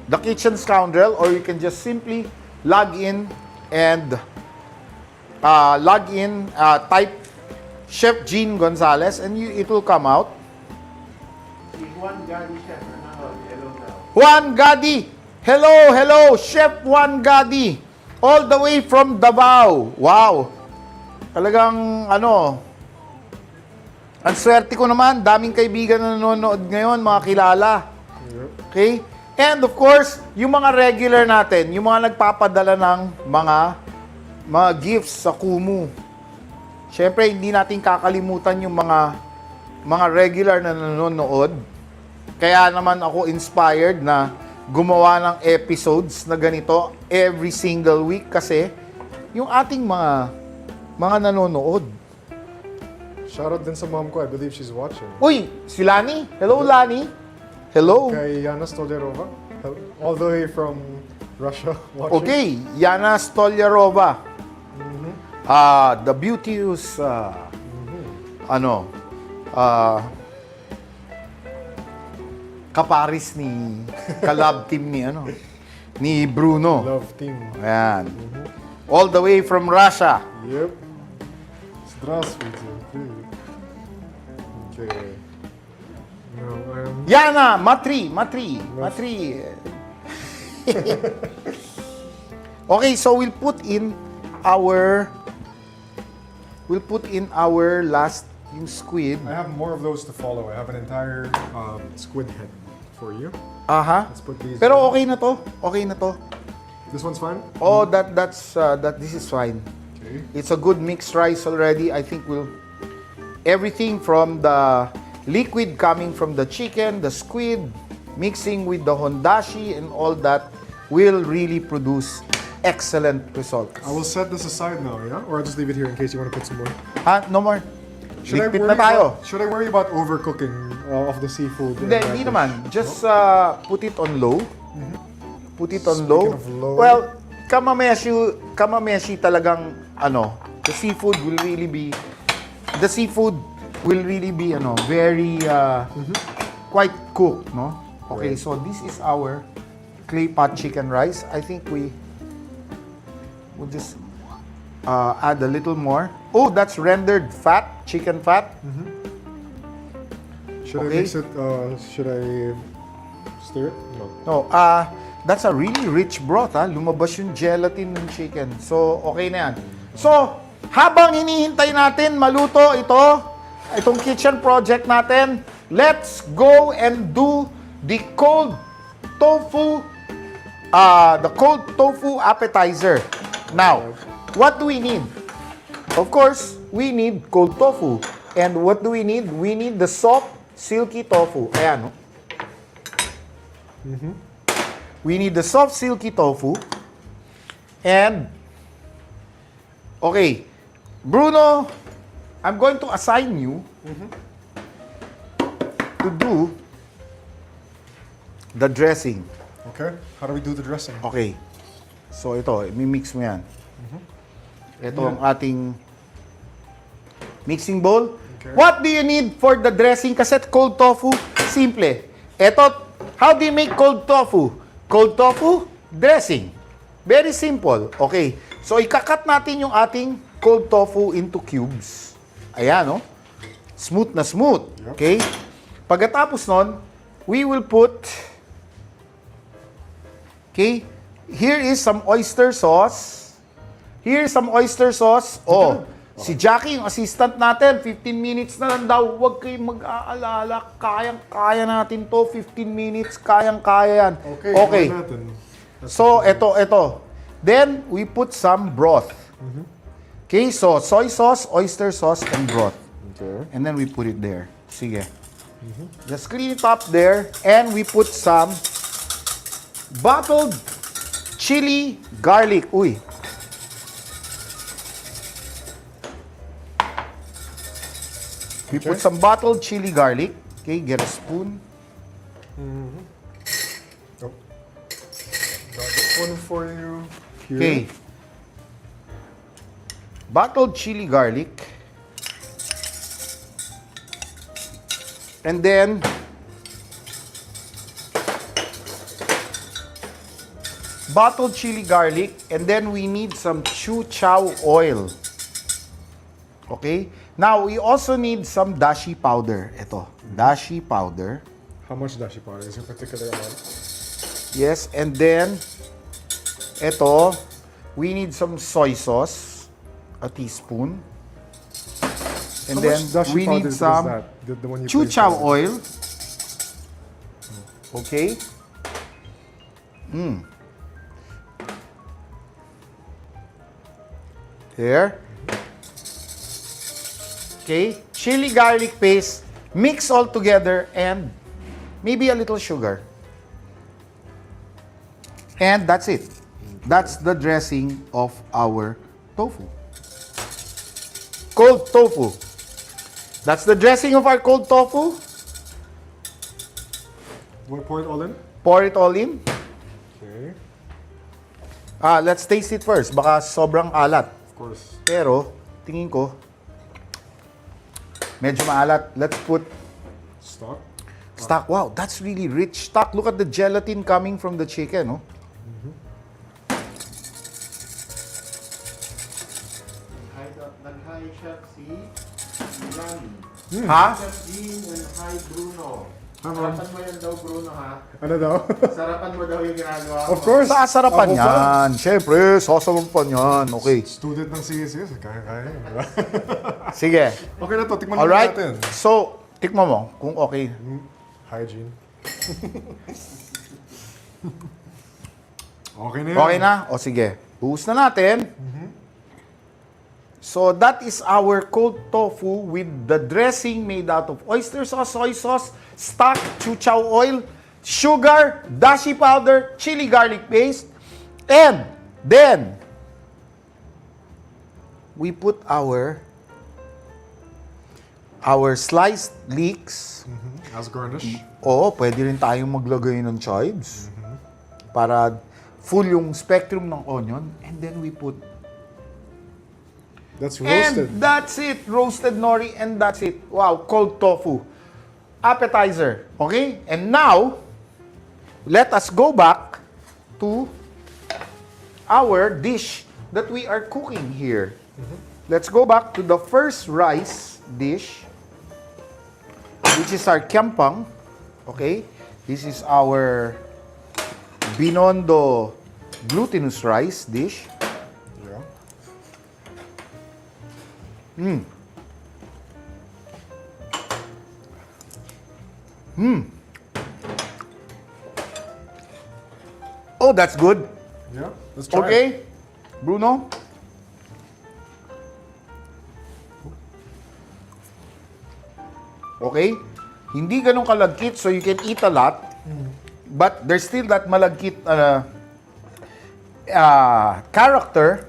The Kitchen Scoundrel, or you can just simply log in and type Chef Gene Gonzalez and it will come out. Si Juan Gadi, Chef, nanonood. Hello now. Juan Gadi! Hello! Chef Juan Gadi! All the way from Davao. Wow! Talagang ang swerte ko naman, daming kaibigan na nanonood ngayon, mga kilala. Okay? And of course, yung mga regular natin, yung mga nagpapadala ng mga gifts sa KUMU. Siyempre, hindi natin kakalimutan yung mga regular na nanonood. Kaya naman ako inspired na gumawa ng episodes na ganito every single week kasi yung ating mga nanonood. Shoutout din sa mom ko. I believe she's watching. Uy, si Lani? Hello, Lani. Hello. Kay Yana Stolyarova. All the way from Russia watching. Okay, Yana Stolyarova. The beauteous, kaparis ni, kalab team ni Bruno. Love team. Ayan. All the way from Russia. Yep. Здравствуйте. Okay. No, Yana, Matri. Okay, so we'll put in our last yung squid. I have more of those to follow. I have an entire squid head for you. Aha. Let's put these. Pero in. okay na to. This one's fine. Oh, this is fine. Okay. It's a good mixed rice already. I think everything from the liquid coming from the chicken, the squid, mixing with the hondashi and all that will really produce excellent results. I will set this aside now, yeah? Or I'll just leave it here in case you want to put some more. No more. Should Ligpit na tayo. Should I worry about overcooking of the seafood? Hindi naman. Just put it on low. Put it on Speaking low. of low. Well, kamameshi talagang the seafood will really be very quite cooked, no? Okay, so this is our Claypot chicken rice. I think we'll just add a little more. Oh, that's rendered fat, chicken fat. Should Okay. I mix it? Should I Stir it? No. No, that's a really rich broth, ha? Lumabas yung gelatin ng chicken. So, okay na yan. So, habang hinihintay natin maluto itong kitchen project natin, let's go and do the cold tofu appetizer. Now, what do we need? Of course, we need cold tofu. And what do we need? We need the soft, silky tofu. Ayan, no? We need the soft, silky tofu. And, okay, Bruno, I'm going to assign you to do the dressing. Okay. How do we do the dressing? Okay. So, ito, i-mix mo yan. Ito ang ating mixing bowl. Okay. What do you need for the dressing? Kasi cold tofu, simple. Ito, how do you make cold tofu? Cold tofu, dressing. Very simple. Okay. So, ikakat natin yung ating cold tofu into cubes. Ayan, no? Smooth na smooth. Yep. Okay? Pagkatapos nun, we will put... Okay? Here is some oyster sauce. Here is some oyster sauce. Oh, si Jackie, yung assistant natin, 15 minutes na lang daw. Huwag kayong mag-aalala. Kayang-kaya natin to. 15 minutes, kayang-kaya yan. Okay. gawin natin. So, ito. Then, we put some broth. Okay, so soy sauce, oyster sauce, and broth. Okay. And then we put it there. Sige. Just clean it up there. And we put some bottled chili garlic. Uy. We put some bottled chili garlic. Okay, get a spoon. Oh. Got this one for you. Here. Okay. Bottled chili garlic. And then bottled chili garlic, and then we need some chu chow oil. Okay? Now, we also need some dashi powder. Ito, dashi powder. How much dashi powder? Is there a particular amount? Yes, and then ito, we need some soy sauce, a teaspoon. And How then much dashi we powder need is some that? The one you chu placed chow there? oil. Okay? Here. Okay? Chili garlic paste. Mix all together and maybe a little sugar. And that's it. That's the dressing of our tofu. Cold tofu. That's the dressing of our cold tofu. Want to pour it all in? Pour it all in. Okay. Let's taste it first. Baka sobrang alat. Of course. Pero, tingin ko, medyo maalat. Let's put Stock. stock. Wow, that's really rich stock. Look at the gelatin coming from the chicken, no? Nag-hi Chef si Milani. Ha? Chef Gene and hi Bruno. Ma'am. Sarapan mo yan daw, Bruno, ha? Ano daw? Sarapan mo daw yung ginagawa mo. Of course. Sasarapan Ako pa. yan. Siyempre, sasarapan yan. Okay. Student ng CSS. Kaya-kaya. Diba? Sige. Okay na to. Tikman na Alright. natin. So, tikman mo kung okay. Hygiene. Okay na yan. Okay na? O sige. Buhos na natin. So, that is our cold tofu with the dressing made out of oyster sauce, soy sauce, stock, chu chow oil, sugar, dashi powder, chili garlic paste, and then we put our sliced leeks. As garnish. Oo, pwede rin tayong maglagay ng chives para full yung spectrum ng onion, and then we put That's roasted. and that's it. Roasted nori, and that's it. Wow, cold tofu. Appetizer. Okay? And now, let us go back to our dish that we are cooking here. Let's go back to the first rice dish, which is our kiampang. Okay? This is our Binondo glutinous rice dish. Yeah. Oh, that's good. Yeah. Let's try it. Okay, Bruno. Okay, hindi ganun kalagkit, so you can eat a lot. But there's still that malagkit character.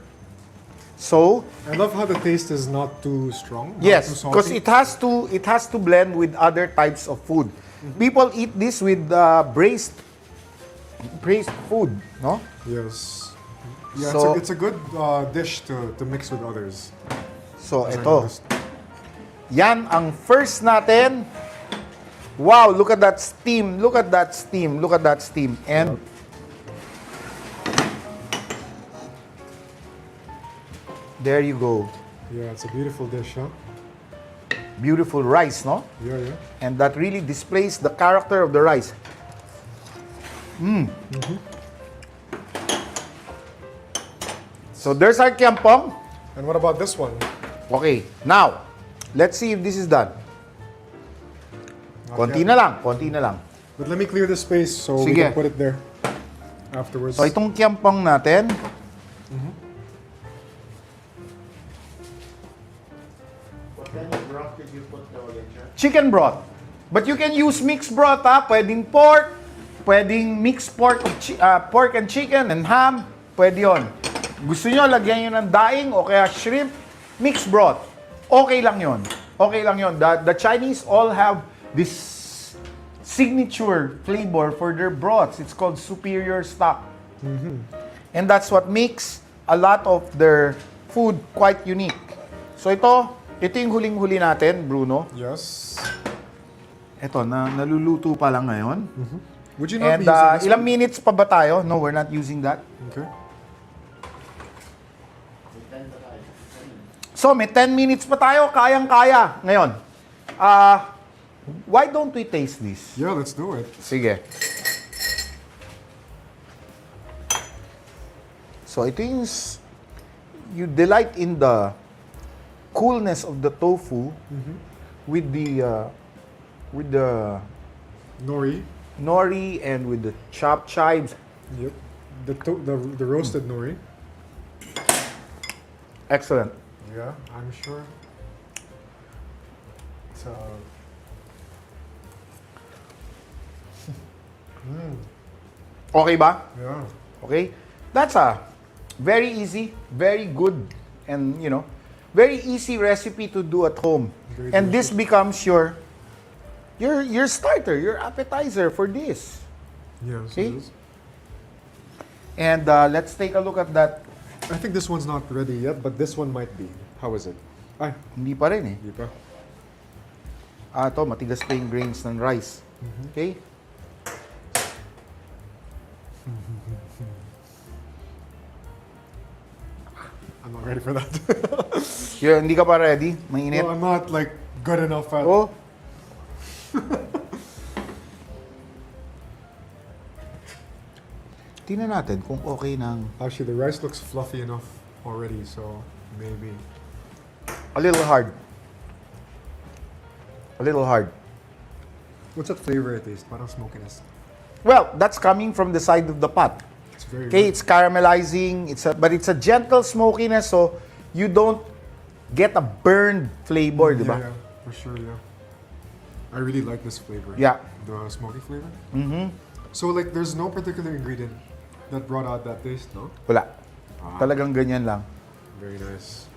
So, I love how the taste is not too strong. Not yes, too because salty. it has to blend with other types of food. People eat this with braised food, no? Yes. Yeah, So- it's a good dish to mix with others. So, As I ito. noticed. Yan ang first natin. Wow, look at that steam. Look at that steam. Look at that steam. And there you go. Yeah, it's a beautiful dish, huh? Beautiful rice, no? Yeah, yeah. And that really displays the character of the rice. So there's our kiampong. And what about this one? Okay, now, let's see if this is done. Konti yet. na lang, konti na lang. But let me clear the space so we Sige. can put it there afterwards. So itong kiampong natin, What kind of broth did you put now again, Chef? chicken broth. But you can use mixed broth, ha? Pwedeng pork, pwedeng mixed pork, pork and chicken and ham. Pwede yon. Gusto nyo, lagyan nyo ng daing o kaya shrimp, mixed broth. Okay lang yon. Okay lang yon. The Chinese all have this signature flavor for their broths. It's called superior stock. And that's what makes a lot of their food quite unique. So ito yung huling-huli natin, Bruno. Yes. Ito, naluluto pa lang ngayon. Would you not And be using this ilang one? minutes pa ba tayo? No, we're not using that. Okay. So, may 10 minutes pa tayo. Kayang-kaya. Ngayon, why don't we taste this? Yeah, let's do it. Sige. So, ito yung you delight in the coolness of the tofu with the Nori. nori and with the chopped chives. Yep. The roasted nori. Excellent. Yeah, I'm sure. It's Okay ba? yeah. Okay? That's a very easy, very good, and very easy recipe to do at home. Very And this becomes your starter, your appetizer for this. Yeah. So See? it is. And let's take a look at that. I think this one's not ready yet, but this one might be. How is it? Ay, Hindi pa rin eh. di pa. Ito, matigas pa yung grains ng rice. Okay? I'm not ready for that. Hindi ka pa ready? Mainit? No, I'm not like good enough at. Oh. Tingnan natin kung okay ng Actually, the rice looks fluffy enough already, so maybe. a little hard. A little hard. What's that flavor it taste? Parang smokiness. Well, that's coming from the side of the pot. It's very Okay, good. it's caramelizing, but it's a gentle smokiness, so you don't get a burned flavor, di ba? Yeah, for sure, yeah. I really like this flavor. Yeah. The smoky flavor. Mm-hmm. So like, there's no particular ingredient that brought out that taste, no? Wala. Talagang ganyan lang. Very nice.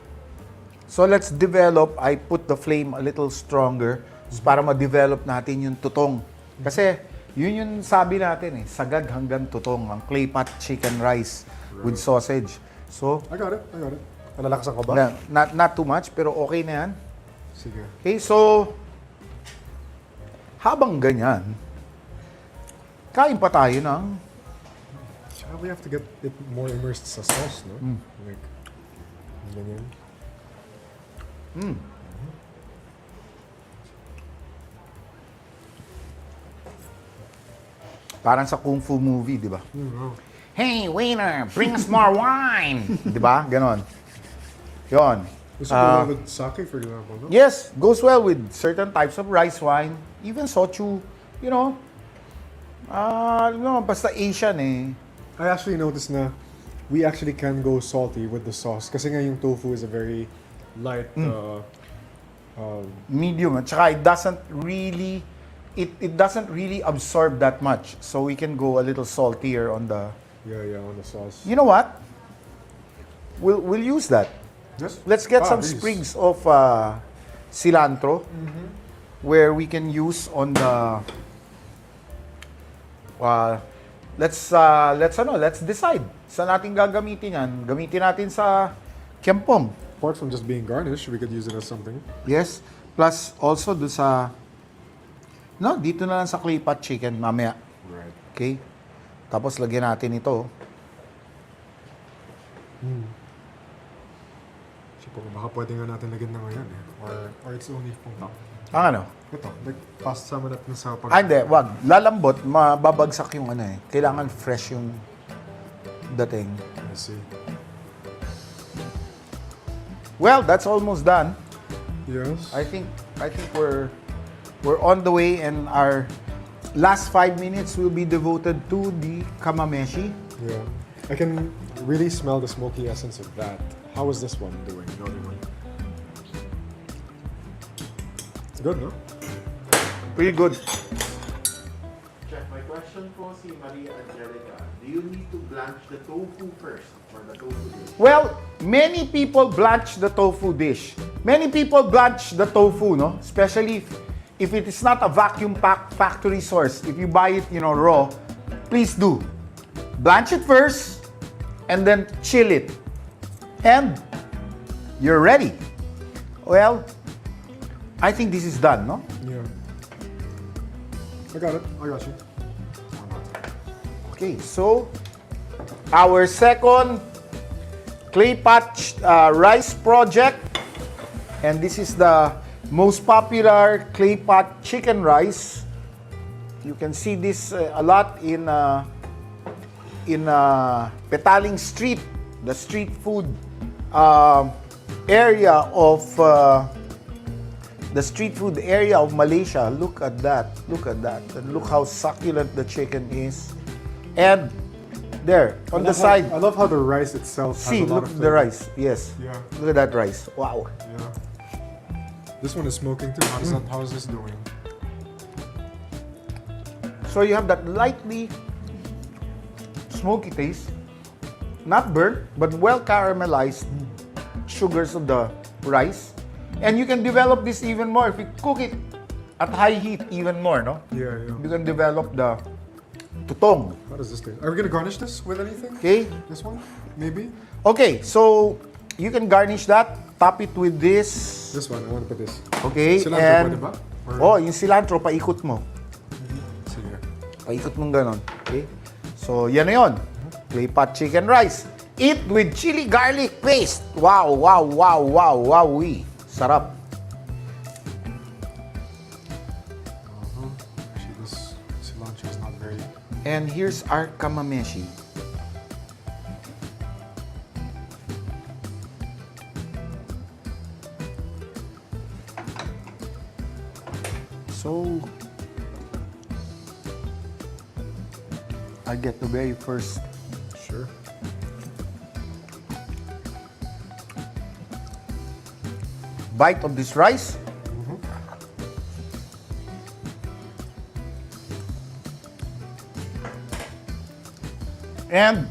So let's develop, I put the flame a little stronger para ma-develop natin yung tutong. Kasi yun yung sabi natin sagag hanggang tutong, ang Claypot chicken rice with sausage. So, I got it. Nalalakasan ko ba? not too much, pero okay na yan. Sige. Okay, so, habang ganyan, kain pa tayo ng We have to get it more immersed sa sauce, no? Like, ganyan. Parang sa Kung Fu movie, di ba? Wow. Hey, waiter, bring us more wine! Di ba? Ganon. Yun. This would go well with sake, for example, no? Yes, goes well with certain types of rice wine, even soju, you know. Basta Asian eh. I actually noticed na we actually can go salty with the sauce kasi nga yung tofu is a very light Medium. At saka it doesn't really absorb that much. So we can go a little saltier on the... on the sauce. You know what? We'll use that. Yes? Let's get some these. sprigs of cilantro where we can use on the... let's decide. Saan natin gagamitin yan? Gamitin natin sa Kempom. Apart from just being garnish, we could use it as something. Yes. Plus also do sa... No, dito na lang sa Claypot chicken mamaya. Right. Okay? Tapos lagyan natin ito. Siguro baka pwede nga natin lagyan na ngayon eh. Or it's only pong Ang ano? ito, like fast sama natin sa pag... Hindi, wag. Lalambot, mababagsak yung ano eh. Kailangan fresh yung dating. I see. Well, that's almost done. Yes. I think we're on the way, and our last 5 minutes will be devoted to the kamameshi. Yeah. I can really smell the smoky essence of that. How is this one doing? The other one? It's good, no? Pretty good. Chef, my question po si Maria Angelica, do you need to blanch the tofu first for the tofu dish? Well, many people blanch the tofu dish. Many people blanch the tofu, no? Especially if it is not a vacuum packed factory source. If you buy it, raw, please do. Blanch it first and then chill it. And you're ready. Well, I think this is done, no? Yeah. I got it. I got you. Okay, so our second Claypot Rice project, and this is the most popular Claypot chicken rice. You can see this a lot in Petaling Street, the street food area of Malaysia. Look at that. Look at that. And look how succulent the chicken is. And there, on the side, I love how the rice itself has see, a lot look of at the flavor. rice. Yes. Yeah. Look at that rice. Wow. Yeah. This one is smoking too. How is this doing? So you have that lightly smoky taste, not burnt, but well caramelized sugars of the rice. And you can develop this even more if you cook it at high heat even more, no? Yeah. You can develop the tutong. How does this taste? Are we gonna garnish this with anything? Okay? This one? Maybe? Okay, so you can garnish that, top it with this. This one, I want to put this. Okay, Cilantro and... pwede ba? Or- yung cilantro, paikot mo. Sige. Paikot mong ganon. Okay? So, yan na yun. Claypot chicken rice. Eat with chili garlic paste. Wow, wow, wow, wow, wow-wee. Sarap. Actually, this cilantro is not very... And here's our kamameshi. So, I get the very first Sure. bite of this rice. And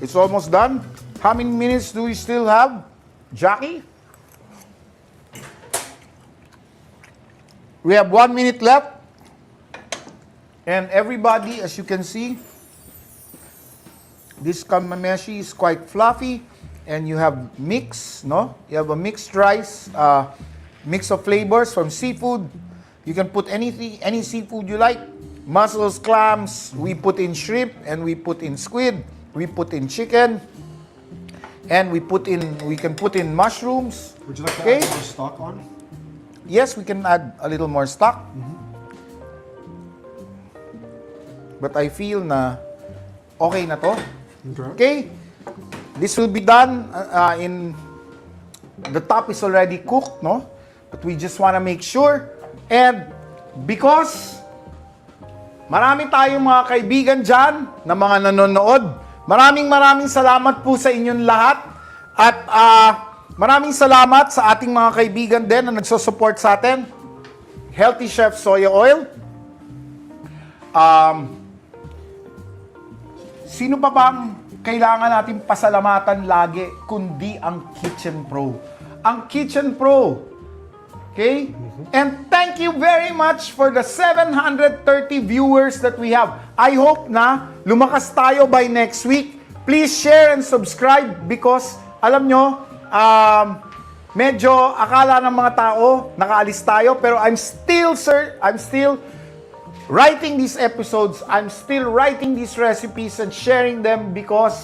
it's almost done. How many minutes do we still have, Jackie? We have 1 minute left. And everybody, as you can see, this kamameshi is quite fluffy. And you have mix, no? You have a mixed rice, mix of flavors from seafood. You can put anything, any seafood you like. Mussels, clams, we put in shrimp, and we put in squid, we put in chicken, and we can put in mushrooms. Would you like to Okay. add more stock on? Yes, we can add a little more stock. but I feel na okay na to. Okay. Okay? This will be done in... The top is already cooked, no? But we just want to make sure. And because marami tayong mga kaibigan dyan na mga nanonood, maraming salamat po sa inyong lahat. At maraming salamat sa ating mga kaibigan din na nagsusupport sa atin. Healthy Chef Soya Oil. Sino pa bang kailangan natin pasalamatan lagi kundi ang Kitchen Pro? Ang Kitchen Pro. Okay? And thank you very much for the 730 viewers that we have. I hope na lumakas tayo by next week. Please share and subscribe because alam nyo, medyo akala ng mga tao nakaalis tayo pero I'm still writing these episodes. I'm still writing these recipes and sharing them because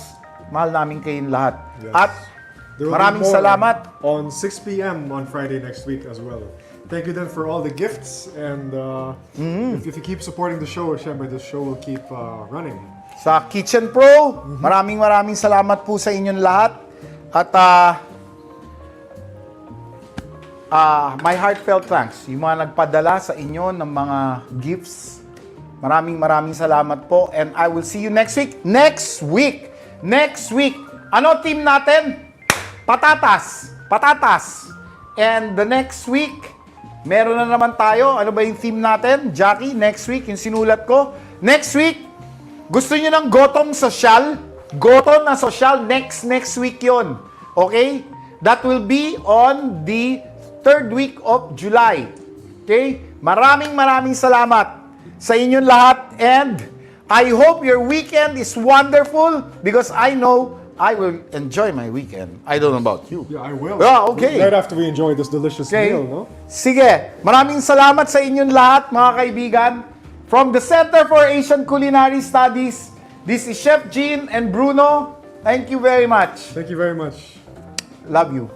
mahal namin kayong lahat. Yes. At There will maraming be more salamat. On 6 p.m. on Friday next week as well. Thank you then for all the gifts and if you keep supporting the show, syempre the show will keep running. Sa Kitchen Pro, maraming salamat po sa inyong lahat. At my heartfelt thanks. Yung mga nagpadala sa inyo ng mga gifts. Maraming salamat po. And I will see you next week. Next week. Ano team natin? Patatas. And the next week, meron na naman tayo. Ano ba yung theme natin? Jackie, next week, yung sinulat ko. Next week, gusto nyo ng gotong sosyal? Goto na sosyal, next week yon. Okay? That will be on the 3rd week of July. Okay? Maraming salamat sa inyong lahat and I hope your weekend is wonderful because I know I will enjoy my weekend. I don't know about you. Yeah, I will. Yeah, okay. Right after we enjoy this delicious Okay? meal, no? Sige. Maraming salamat sa inyong lahat, mga kaibigan. From the Center for Asian Culinary Studies, this is Chef Gene and Bruno. Thank you very much. Thank you very much. Love you.